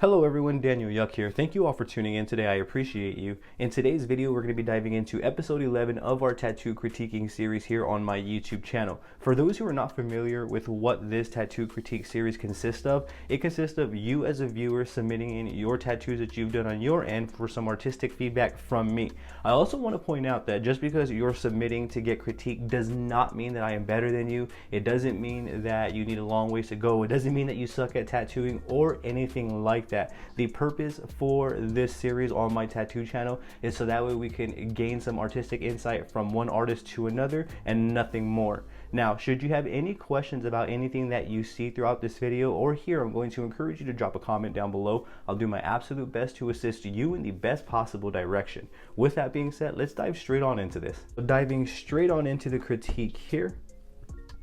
Hello everyone, Daniel Yuck here. Thank you all for tuning in today. I appreciate you. In today's video, we're going to be diving into episode 11 of our tattoo critiquing series here on my YouTube channel. For those who are not familiar with what this tattoo critique series consists of, it consists of you as a viewer submitting in your tattoos that you've done on your end for some artistic feedback from me. I also want to point out that just because you're submitting to get critique does not mean that I am better than you. It doesn't mean that you need a long ways to go. It doesn't mean that you suck at tattooing or anything like that. The purpose for this series on my tattoo channel is so that way we can gain some artistic insight from one artist to another and nothing more. Now, should you have any questions about anything that you see throughout this video or here, I'm going to encourage you to drop a comment down below. I'll do my absolute best to assist you in the best possible direction. With that being said, let's dive straight on into this. Diving straight on into the critique here.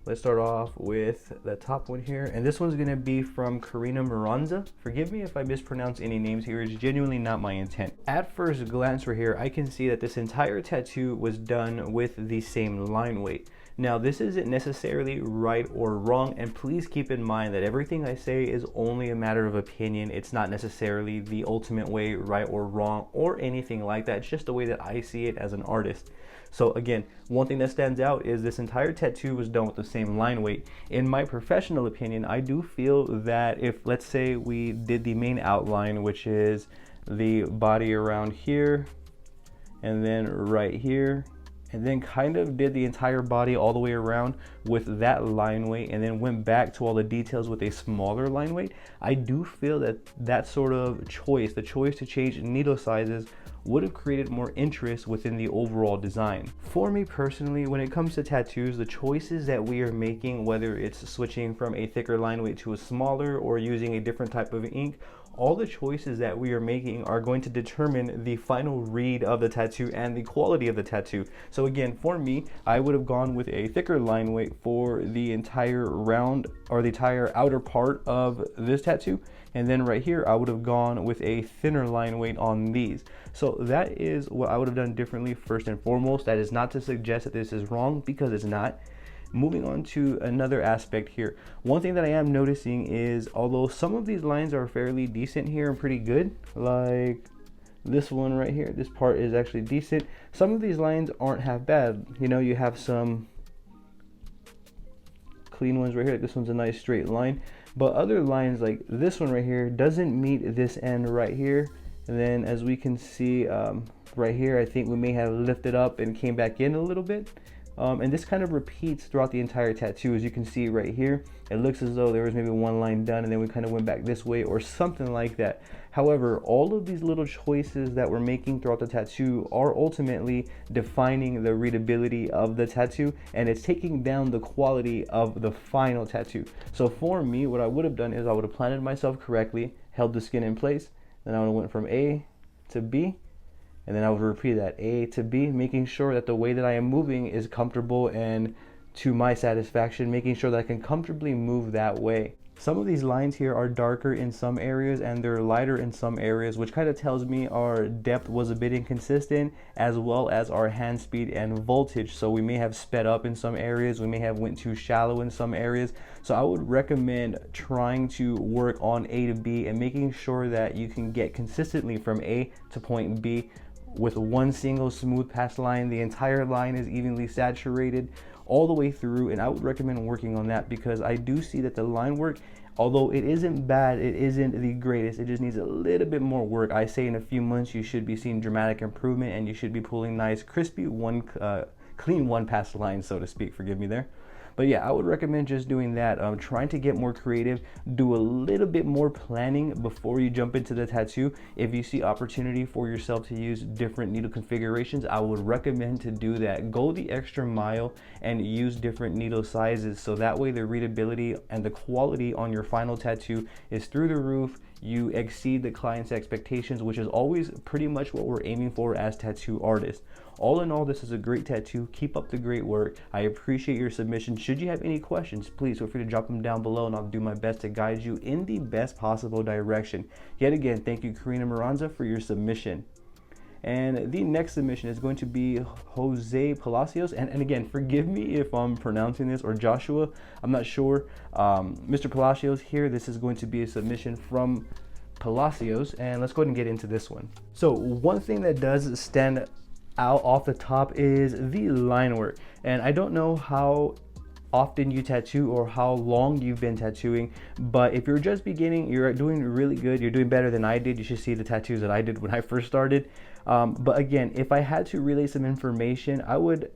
Let's start off with the top one here, and this one's gonna be from Karina Miranza. Forgive me if I mispronounce any names here, it's genuinely not my intent. At first glance right here, I can see that this entire tattoo was done with the same line weight. Now, this isn't necessarily right or wrong, and please keep in mind that everything I say is only a matter of opinion. It's not necessarily the ultimate way, right or wrong, or anything like that. It's just the way that I see it as an artist. So again, one thing that stands out is this entire tattoo was done with the same line weight. In my professional opinion, I do feel that if, let's say, we did the main outline, which is the body around here, and then right here, and then kind of did the entire body all the way around with that line weight, and then went back to all the details with a smaller line weight, I do feel that that sort of choice, the choice to change needle sizes, would have created more interest within the overall design. For me personally, when it comes to tattoos, the choices that we are making, whether it's switching from a thicker line weight to a smaller or using a different type of ink, all the choices that we are making are going to determine the final read of the tattoo and the quality of the tattoo. So again, for me, I would have gone with a thicker line weight for the entire round or the entire outer part of this tattoo. And then right here, I would have gone with a thinner line weight on these. So that is what I would have done differently first and foremost. That is not to suggest that this is wrong, because it's not. Moving on to another aspect here. One thing that I am noticing is, although some of these lines are fairly decent here and pretty good, like this one right here, this part is actually decent. Some of these lines aren't half bad. You know, you have some clean ones right here. Like this one's a nice straight line. But other lines like this one right here doesn't meet this end right here. And then as we can see right here, I think we may have lifted up and came back in a little bit. And this kind of repeats throughout the entire tattoo. As you can see right here, it looks as though there was maybe one line done and then we kind of went back this way or something like that. However, all of these little choices that we're making throughout the tattoo are ultimately defining the readability of the tattoo, and it's taking down the quality of the final tattoo. So for me, what I would have done is I would have planted myself correctly, held the skin in place, then I would have went from A to B, and then I would repeat that A to B, making sure that the way that I am moving is comfortable and to my satisfaction, making sure that I can comfortably move that way. Some of these lines here are darker in some areas and they're lighter in some areas, which kind of tells me our depth was a bit inconsistent, as well as our hand speed and voltage. So we may have sped up in some areas, we may have went too shallow in some areas. So I would recommend trying to work on A to B and making sure that you can get consistently from A to point B with one single smooth pass line. The entire line is evenly saturated all the way through, and I would recommend working on that, because I do see that the line work, although it isn't bad, it isn't the greatest, it just needs a little bit more work. I say in a few months you should be seeing dramatic improvement and you should be pulling nice crispy clean one pass lines, so to speak. Forgive me there. But yeah, I would recommend just doing that, trying to get more creative, do a little bit more planning before you jump into the tattoo. If you see opportunity for yourself to use different needle configurations, I would recommend to do that. Go the extra mile and use different needle sizes, so that way the readability and the quality on your final tattoo is through the roof. You exceed the client's expectations, which is always pretty much what we're aiming for as tattoo artists. All in all, this is a great tattoo. Keep up the great work. I appreciate your submission. Should you have any questions, please feel free to drop them down below and I'll do my best to guide you in the best possible direction. Yet again, thank you, Karina Miranza, for your submission. And the next submission is going to be Jose Palacios. And again, forgive me if I'm pronouncing this, or Joshua, I'm not sure. Mr. Palacios here, this is going to be a submission from Palacios, and let's go ahead and get into this one. So one thing that does stand out off the top is the line work, and I don't know how often you tattoo or how long you've been tattooing, but if you're just beginning, you're doing really good. You're doing better than I did. You should see the tattoos that I did when I first started. But again, if I had to relay some information, I would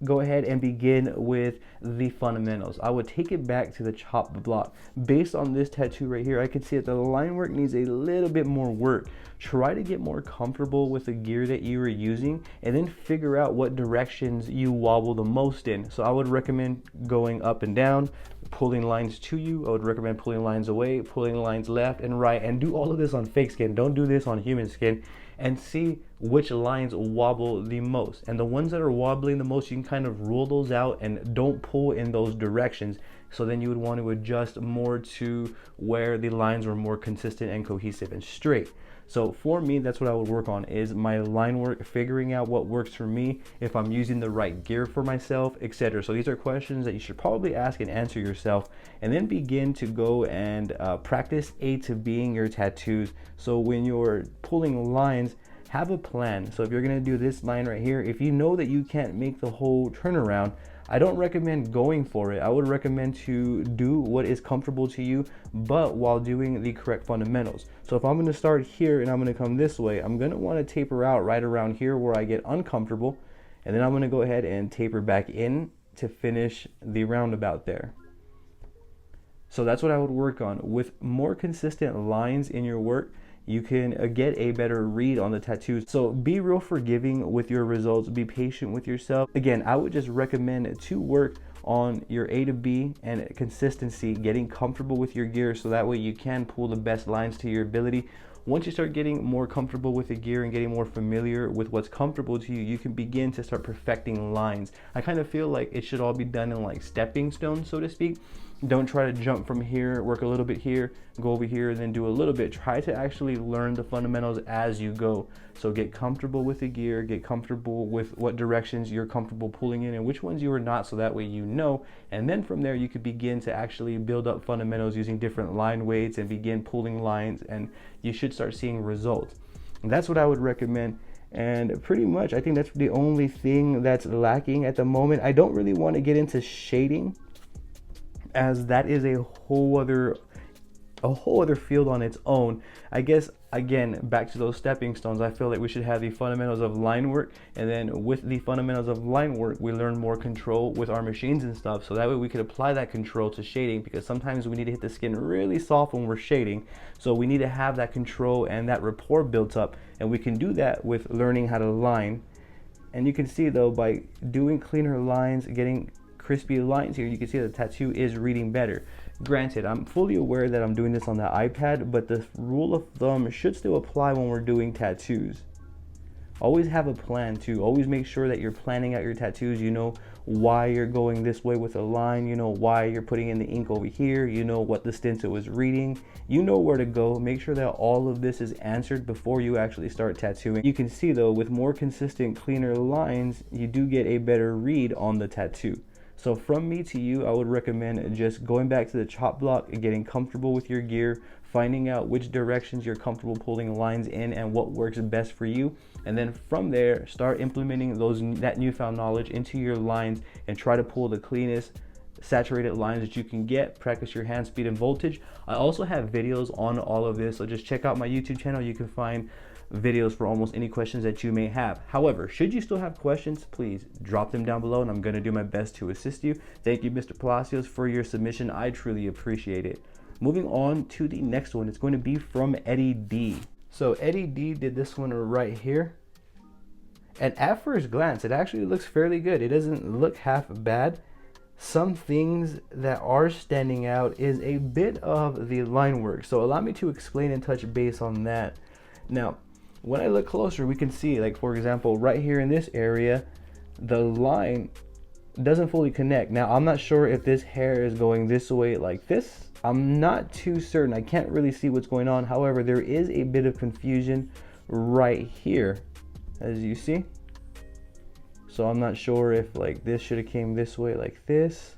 go ahead and begin with the fundamentals. I would take it back to the chop block. Based on this tattoo right here, I can see that the line work needs a little bit more work. Try to get more comfortable with the gear that you are using, and then figure out what directions you wobble the most in. So I would recommend going up and down, pulling lines to you. I would recommend pulling lines away, pulling lines left and right, and do all of this on fake skin. Don't do this on human skin, and see which lines wobble the most. And the ones that are wobbling the most, you can kind of rule those out and don't pull in those directions. So then you would want to adjust more to where the lines were more consistent and cohesive and straight. So for me, that's what I would work on, is my line work, figuring out what works for me, if I'm using the right gear for myself, etc. So these are questions that you should probably ask and answer yourself, and then begin to go and practice A to Bing your tattoos. So when you're pulling lines, have a plan. So if you're gonna do this line right here, if you know that you can't make the whole turnaround, I don't recommend going for it. I would recommend to do what is comfortable to you, but while doing the correct fundamentals. So if I'm gonna start here and I'm gonna come this way, I'm gonna wanna taper out right around here where I get uncomfortable, and then I'm gonna go ahead and taper back in to finish the roundabout there. So that's what I would work on. With more consistent lines in your work, you can get a better read on the tattoos. So be real forgiving with your results, be patient with yourself. Again, I would just recommend to work on your A to B and consistency, getting comfortable with your gear so that way you can pull the best lines to your ability. Once you start getting more comfortable with the gear and getting more familiar with what's comfortable to you, you can begin to start perfecting lines. I kind of feel like it should all be done in like stepping stones, so to speak. Don't try to jump from here, work a little bit here, go over here, and then do a little bit. Try to actually learn the fundamentals as you go. So get comfortable with the gear, get comfortable with what directions you're comfortable pulling in and which ones you are not, so that way you know. And then from there, you could begin to actually build up fundamentals using different line weights and begin pulling lines, and you should start seeing results. And that's what I would recommend. And pretty much, I think that's the only thing that's lacking at the moment. I don't really want to get into shading, as that is a whole other field on its own. I guess, again, back to those stepping stones, I feel like we should have the fundamentals of line work, and then with the fundamentals of line work, we learn more control with our machines and stuff, so that way we could apply that control to shading, because sometimes we need to hit the skin really soft when we're shading. So we need to have that control and that rapport built up, and we can do that with learning how to line. And you can see though, by doing cleaner lines, getting crispy lines here, you can see the tattoo is reading better. Granted, I'm fully aware that I'm doing this on the iPad, but the rule of thumb should still apply when we're doing tattoos. Always have a plan too. Always make sure that you're planning out your tattoos. You know why you're going this way with a line. You know why you're putting in the ink over here. You know what the stencil is reading. You know where to go. Make sure that all of this is answered before you actually start tattooing. You can see though, with more consistent, cleaner lines, you do get a better read on the tattoo. So from me to you, I would recommend just going back to the chop block and getting comfortable with your gear, finding out which directions you're comfortable pulling lines in and what works best for you. And then from there, start implementing that newfound knowledge into your lines and try to pull the cleanest, saturated lines that you can get. Practice your hand speed and voltage. I also have videos on all of this, so just check out my YouTube channel. You can find videos for almost any questions that you may have. However, should you still have questions, please drop them down below and I'm going to do my best to assist you. Thank you, Mr. Palacios, for your submission. I truly appreciate it. Moving on to the next one, it's going to be from Eddie D. So Eddie D did this one right here, and at first glance it actually looks fairly good. It doesn't look half bad. Some things that are standing out is a bit of the line work, so allow me to explain and touch base on that. Now when I look closer, we can see, like for example, right here in this area, the line doesn't fully connect. Now I'm not sure if this hair is going this way like this. I'm not too certain. I can't really see what's going on. However, there is a bit of confusion right here, as you see. So I'm not sure if like this should have came this way like this,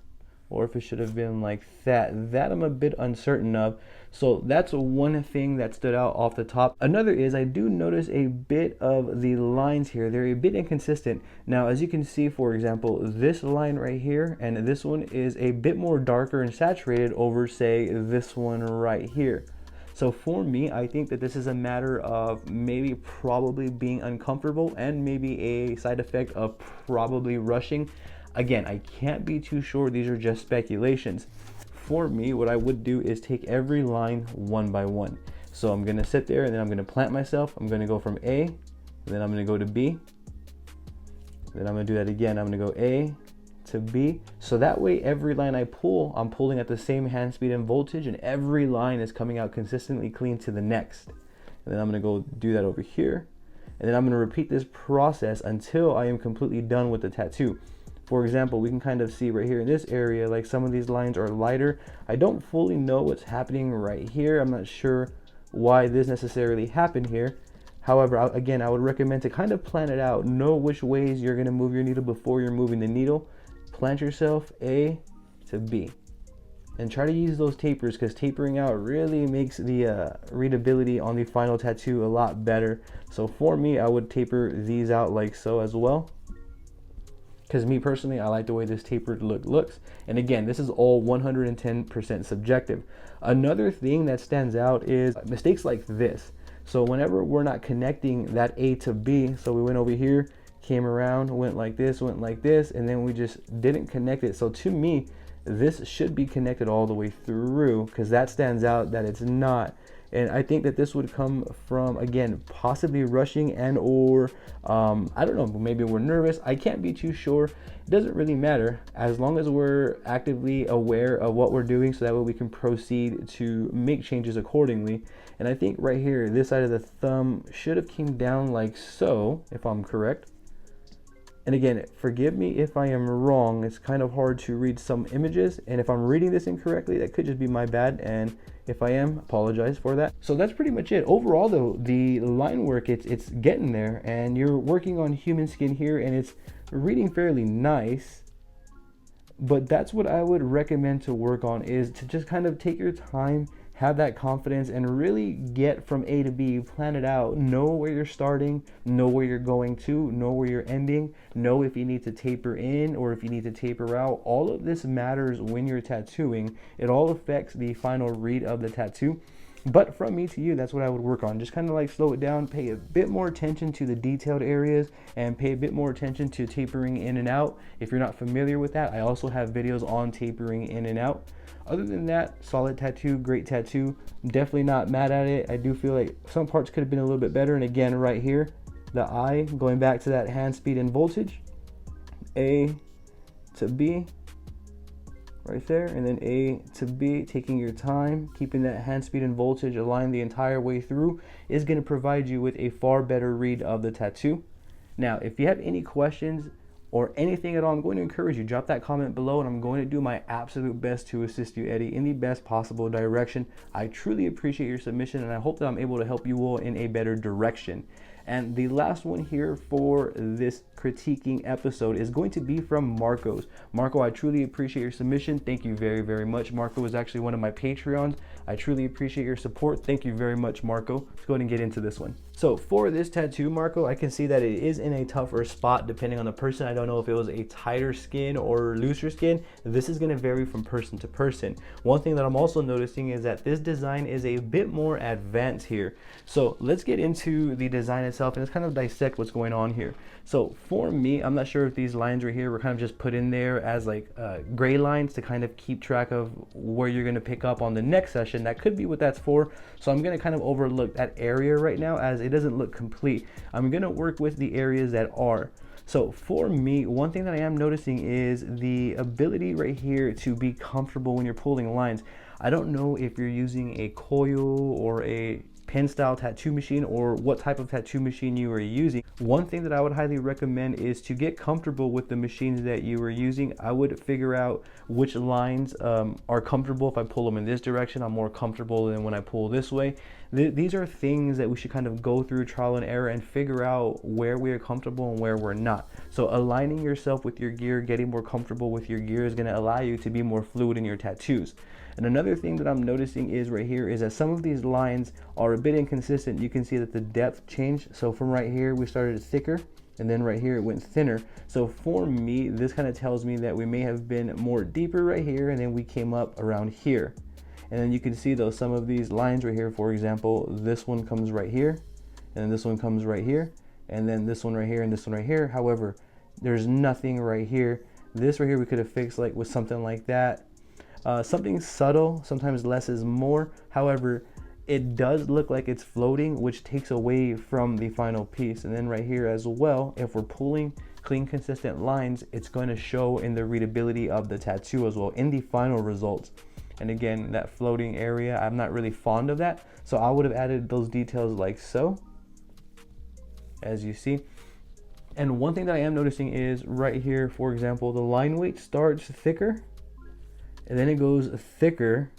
or if it should have been like that. That I'm a bit uncertain of. So that's one thing that stood out off the top. Another is I do notice a bit of the lines here. They're a bit inconsistent. Now, as you can see, for example, this line right here and this one is a bit more darker and saturated over, say, this one right here. So for me, I think that this is a matter of maybe probably being uncomfortable and maybe a side effect of probably rushing. Again, I can't be too sure. These are just speculations. For me, what I would do is take every line one by one. So I'm gonna sit there and then I'm gonna plant myself. I'm gonna go from A, and then I'm gonna go to B. Then I'm gonna do that again. I'm gonna go A to B. So that way, every line I pull, I'm pulling at the same hand speed and voltage, and every line is coming out consistently clean to the next. And then I'm gonna go do that over here. And then I'm gonna repeat this process until I am completely done with the tattoo. For example, we can kind of see right here in this area, like some of these lines are lighter. I don't fully know what's happening right here. I'm not sure why this necessarily happened here. However, again, I would recommend to kind of plan it out. Know which ways you're gonna move your needle before you're moving the needle. Plant yourself A to B. And try to use those tapers, because tapering out really makes the readability on the final tattoo a lot better. So for me, I would taper these out like so as well. Because me personally, I like the way this tapered look looks. And again, this is all 110% subjective. Another thing that stands out is mistakes like this. So whenever we're not connecting that A to B, so we went over here, came around, went like this, and then we just didn't connect it. So to me, this should be connected all the way through, because that stands out that it's not. And I think that this would come from, again, possibly rushing and or I don't know, maybe we're nervous. I can't be too sure. It doesn't really matter as long as we're actively aware of what we're doing, so that way we can proceed to make changes accordingly. And I think right here, this side of the thumb should have came down like so, if I'm correct. And again, forgive me if I am wrong. It's kind of hard to read some images, and if I'm reading this incorrectly, that could just be my bad, and if I am, apologize for that. So that's pretty much it. Overall though, the line work, it's getting there, and you're working on human skin here, and it's reading fairly nice. But that's what I would recommend to work on, is to just kind of take your time, have that confidence, and really get from A to B, plan it out, know where you're starting, know where you're going to, know where you're ending, know if you need to taper in or if you need to taper out. All of this matters when you're tattooing. It all affects the final read of the tattoo. But from me to you, that's what I would work on. Just kind of like slow it down, pay a bit more attention to the detailed areas, and pay a bit more attention to tapering in and out. If you're not familiar with that, I also have videos on tapering in and out. Other than that, solid tattoo, great tattoo. Definitely not mad at it. I do feel like some parts could have been a little bit better. And again, right here, the eye, going back to that hand speed and voltage, A to B, right there, and then A to B, taking your time, keeping that hand speed and voltage aligned the entire way through is going to provide you with a far better read of the tattoo. Now, if you have any questions or anything at all, I'm going to encourage you, drop that comment below, and I'm going to do my absolute best to assist you, Eddie, in the best possible direction. I truly appreciate your submission, and I hope that I'm able to help you all in a better direction. And the last one here for this critiquing episode is going to be from Marcos. Marco, I truly appreciate your submission. Thank you very, very much. Marco is actually one of my Patreons. I truly appreciate your support. Thank you very much, Marco. Let's go ahead and get into this one. So for this tattoo, Marco, I can see that it is in a tougher spot depending on the person. I don't know if it was a tighter skin or looser skin. This is going to vary from person to person. One thing that I'm also noticing is that this design is a bit more advanced here. So let's get into the design itself and let's kind of dissect what's going on here. So for me, I'm not sure if these lines right here were kind of just put in there as like gray lines to kind of keep track of where you're going to pick up on the next session. That could be what that's for. So I'm going to kind of overlook that area right now as it doesn't look complete. I'm going to work with the areas that are. So for me, one thing that I am noticing is the ability right here to be comfortable when you're pulling lines. I don't know if you're using a coil or a pen style tattoo machine or what type of tattoo machine you are using. One thing that I would highly recommend is to get comfortable with the machines that you are using. I would figure out which lines are comfortable. If I pull them in this direction, I'm more comfortable than when I pull this way. These are things that we should kind of go through trial and error and figure out where we are comfortable and where we're not. So aligning yourself with your gear, getting more comfortable with your gear is going to allow you to be more fluid in your tattoos. And another thing that I'm noticing is right here is that some of these lines are a bit inconsistent. You can see that the depth changed. So from right here, we started thicker, and then right here it went thinner. So for me, this kind of tells me that we may have been more deeper right here, and then we came up around here. And then you can see though some of these lines right here, for example, this one comes right here, and then this one comes right here, and then this one right here, and this one right here. However, there's nothing right here. This right here we could have fixed like with something like that. Something subtle, sometimes less is more. However, it does look like it's floating, which takes away from the final piece. And then right here as well, if we're pulling clean, consistent lines, it's going to show in the readability of the tattoo as well in the final results. And again, that floating area, I'm not really fond of that. So I would have added those details like so, as you see. And one thing that I am noticing is right here, for example, the line weight starts thicker, and then it goes thicker,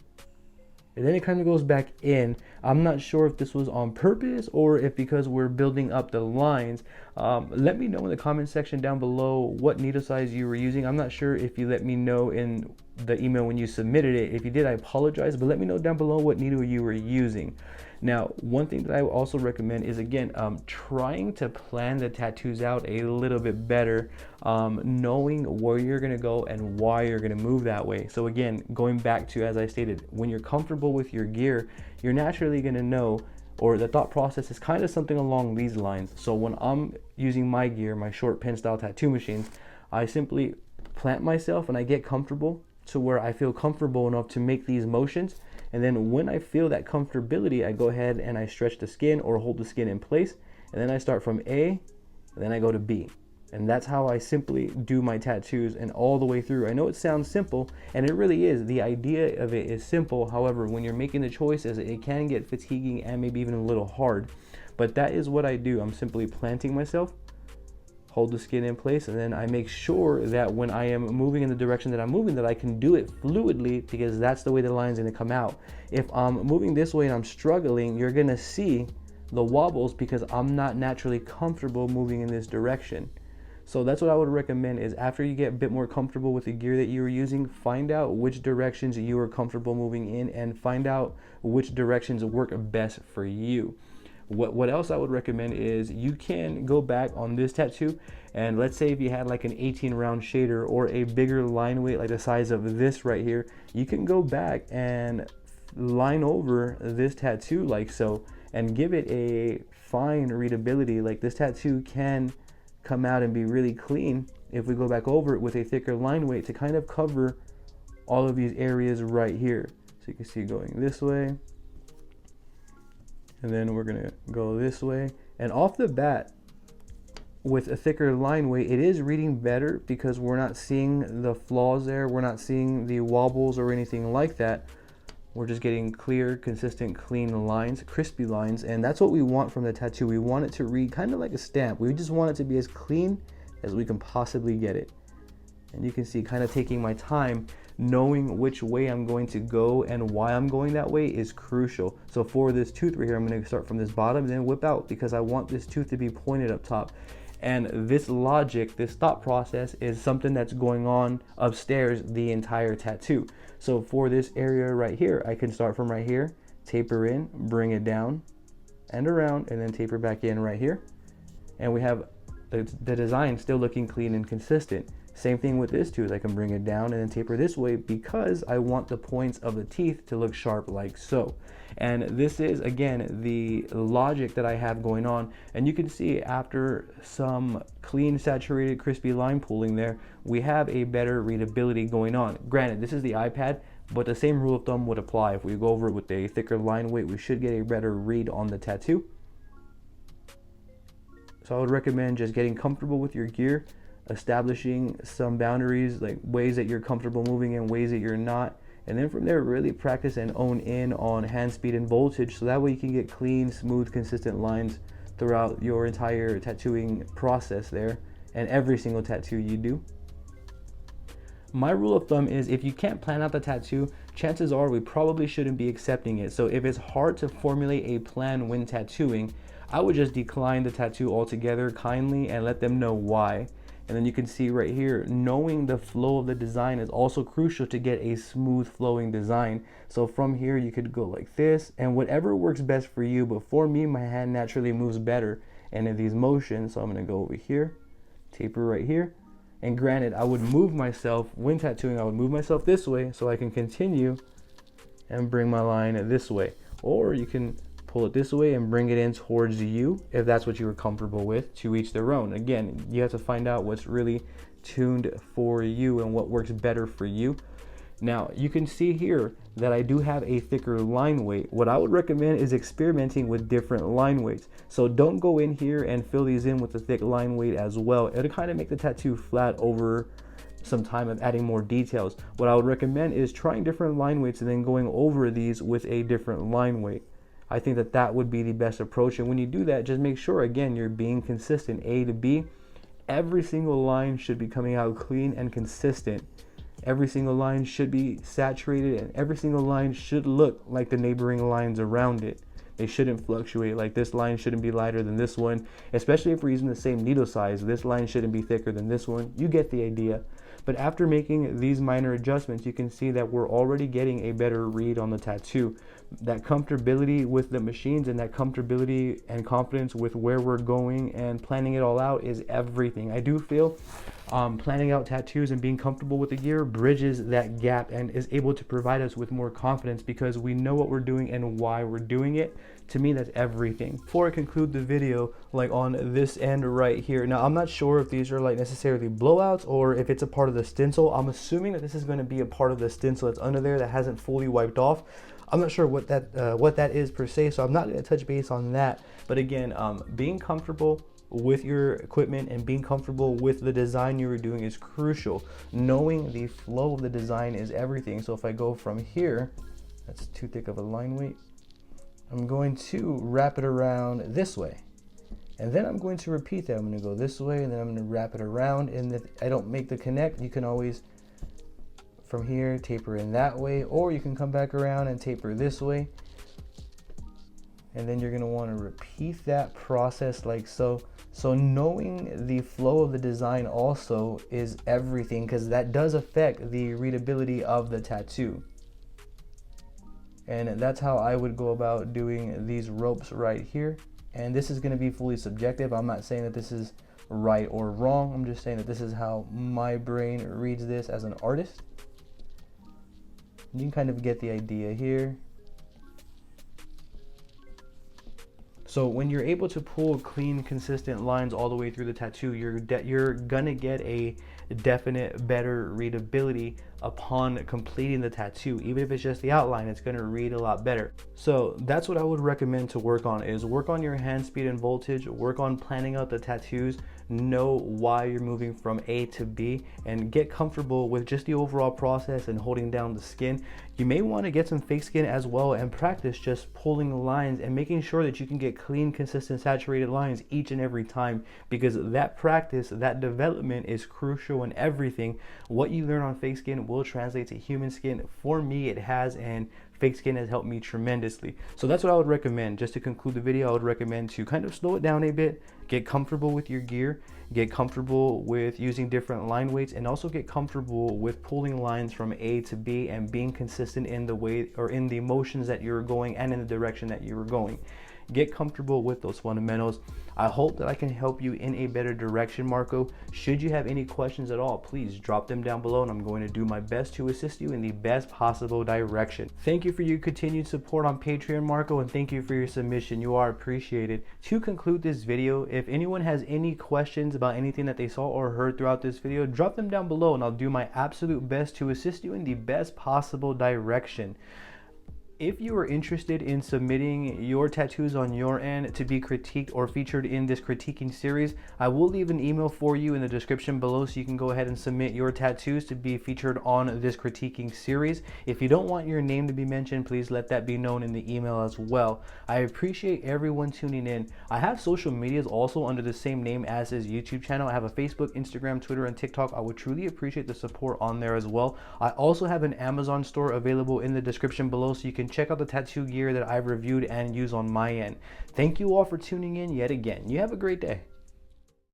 and then it kind of goes back in. I'm not sure if this was on purpose or if because we're building up the lines. Let me know in the comment section down below what needle size you were using. I'm not sure if you let me know in the email when you submitted it. If you did, I apologize, but let me know down below what needle you were using. Now, one thing that I also recommend is, again, trying to plan the tattoos out a little bit better, knowing where you're gonna go and why you're gonna move that way. So again, going back to, as I stated, when you're comfortable with your gear, you're naturally gonna know, or the thought process is kind of something along these lines. So when I'm using my gear, my short pen style tattoo machines, I simply plant myself and I get comfortable to where I feel comfortable enough to make these motions. And then when I feel that comfortability, I go ahead and I stretch the skin or hold the skin in place. And then I start from A, and then I go to B. And that's how I simply do my tattoos and all the way through. I know it sounds simple, and it really is. The idea of it is simple. However, when you're making the choices, it can get fatiguing and maybe even a little hard. But that is what I do. I'm simply planting myself, hold the skin in place, and then I make sure that when I am moving in the direction that I'm moving, that I can do it fluidly, because that's the way the line's gonna come out. If I'm moving this way and I'm struggling, you're gonna see the wobbles because I'm not naturally comfortable moving in this direction. So that's what I would recommend, is after you get a bit more comfortable with the gear that you are using, find out which directions you are comfortable moving in and find out which directions work best for you. What else I would recommend is you can go back on this tattoo, and let's say if you had like an 18 round shader or a bigger line weight like the size of this right here, you can go back and line over this tattoo like so and give it a fine readability. Like this tattoo can come out and be really clean if we go back over it with a thicker line weight to kind of cover all of these areas right here. So you can see going this way, and then we're gonna go this way. And off the bat, with a thicker line weight, it is reading better because we're not seeing the flaws there. We're not seeing the wobbles or anything like that. We're just getting clear, consistent, clean lines, crispy lines. And that's what we want from the tattoo. We want it to read kind of like a stamp. We just want it to be as clean as we can possibly get it. And you can see kind of taking my time, knowing which way I'm going to go and why I'm going that way is crucial. So for this tooth right here, I'm going to start from this bottom and then whip out because I want this tooth to be pointed up top. And this logic, this thought process is something that's going on upstairs the entire tattoo. So for this area right here, I can start from right here, taper in, bring it down and around, and then taper back in right here. And we have the design still looking clean and consistent. Same thing with this tooth. I can bring it down and then taper this way because I want the points of the teeth to look sharp like so. And this is, again, the logic that I have going on. And you can see after some clean, saturated, crispy line pulling there, we have a better readability going on. Granted, this is the iPad, but the same rule of thumb would apply. If we go over it with a thicker line weight, we should get a better read on the tattoo. So I would recommend just getting comfortable with your gear, establishing some boundaries, like ways that you're comfortable moving and ways that you're not. And then from there, really practice and own in on hand speed and voltage, so that way you can get clean, smooth, consistent lines throughout your entire tattooing process there and every single tattoo you do. My rule of thumb is if you can't plan out the tattoo, chances are we probably shouldn't be accepting it. So if it's hard to formulate a plan when tattooing, I would just decline the tattoo altogether kindly and let them know why. And then you can see right here, knowing the flow of the design is also crucial to get a smooth flowing design. So from here you could go like this, and whatever works best for you. But for me, my hand naturally moves better and in these motions. So I'm gonna go over here, taper right here. And granted, I would move myself when tattooing, I would move myself this way so I can continue and bring my line this way. Or you can pull it this way and bring it in towards you if that's what you were comfortable with. To each their own. Again, you have to find out what's really tuned for you and what works better for you. Now you can see here that I do have a thicker line weight. What I would recommend is experimenting with different line weights. So don't go in here and fill these in with a thick line weight as well. It'll kind of make the tattoo flat over some time of adding more details. What I would recommend is trying different line weights and then going over these with a different line weight. I think that that would be the best approach. And when you do that, just make sure, again, you're being consistent. A to B, every single line should be coming out clean and consistent. Every single line should be saturated, and every single line should look like the neighboring lines around it. They shouldn't fluctuate. Like this line shouldn't be lighter than this one, especially if we're using the same needle size. This line shouldn't be thicker than this one. You get the idea. But after making these minor adjustments, you can see that we're already getting a better read on the tattoo. That comfortability with the machines and that comfortability and confidence with where we're going and planning it all out is everything. I do feel planning out tattoos and being comfortable with the gear bridges that gap and is able to provide us with more confidence because we know what we're doing and why we're doing it. To me, that's everything. Before I conclude the video, like on this end right here, now I'm not sure if these are like necessarily blowouts or if it's a part of the stencil. I'm assuming that this is going to be a part of the stencil that's under there that hasn't fully wiped off. I'm not sure what that is per se, so I'm not going to touch base on that. But again, being comfortable with your equipment and being comfortable with the design you were doing is crucial. Knowing the flow of the design is everything. So if I go from here, that's too thick of a line weight. I'm going to wrap it around this way. And then I'm going to repeat that. I'm going to go this way and then I'm going to wrap it around. And if I don't make the connect, you can always from here taper in that way, or you can come back around and taper this way. And then you're going to want to repeat that process like so. So knowing the flow of the design also is everything, because that does affect the readability of the tattoo. And that's how I would go about doing these ropes right here. And this is going to be fully subjective. I'm not saying that this is right or wrong. I'm just saying that this is how my brain reads this as an artist. You can kind of get the idea here. So when you're able to pull clean, consistent lines all the way through the tattoo, you're gonna get a definite better readability upon completing the tattoo. Even if it's just the outline, it's gonna read a lot better. So that's what I would recommend to work on, is work on your hand speed and voltage, work on planning out the tattoos, know why you're moving from A to B, and get comfortable with just the overall process and holding down the skin. You may want to get some fake skin as well and practice just pulling the lines and making sure that you can get clean, consistent, saturated lines each and every time, because that practice, that development is crucial in everything. What you learn on fake skin will translate to human skin. For me, it has, and fake skin has helped me tremendously. So that's what I would recommend. Just to conclude the video, I would recommend to kind of slow it down a bit, get comfortable with your gear, get comfortable with using different line weights, and also get comfortable with pulling lines from A to B and being consistent in the way or in the motions that you're going and in the direction that you're going. Get comfortable with those fundamentals. I hope that I can help you in a better direction, Marco. Should you have any questions at all, please drop them down below and I'm going to do my best to assist you in the best possible direction. Thank you for your continued support on Patreon, Marco, and thank you for your submission. You are appreciated. To conclude this video, if anyone has any questions about anything that they saw or heard throughout this video, drop them down below and I'll do my absolute best to assist you in the best possible direction. If you are interested in submitting your tattoos on your end to be critiqued or featured in this critiquing series, I will leave an email for you in the description below so you can go ahead and submit your tattoos to be featured on this critiquing series. If you don't want your name to be mentioned, please let that be known in the email as well. I appreciate everyone tuning in. I have social medias also under the same name as this YouTube channel. I have a Facebook, Instagram, Twitter, and TikTok. I would truly appreciate the support on there as well. I also have an Amazon store available in the description below so you can check out the tattoo gear that I've reviewed and use on my end. Thank you all for tuning in yet again. You have a great day.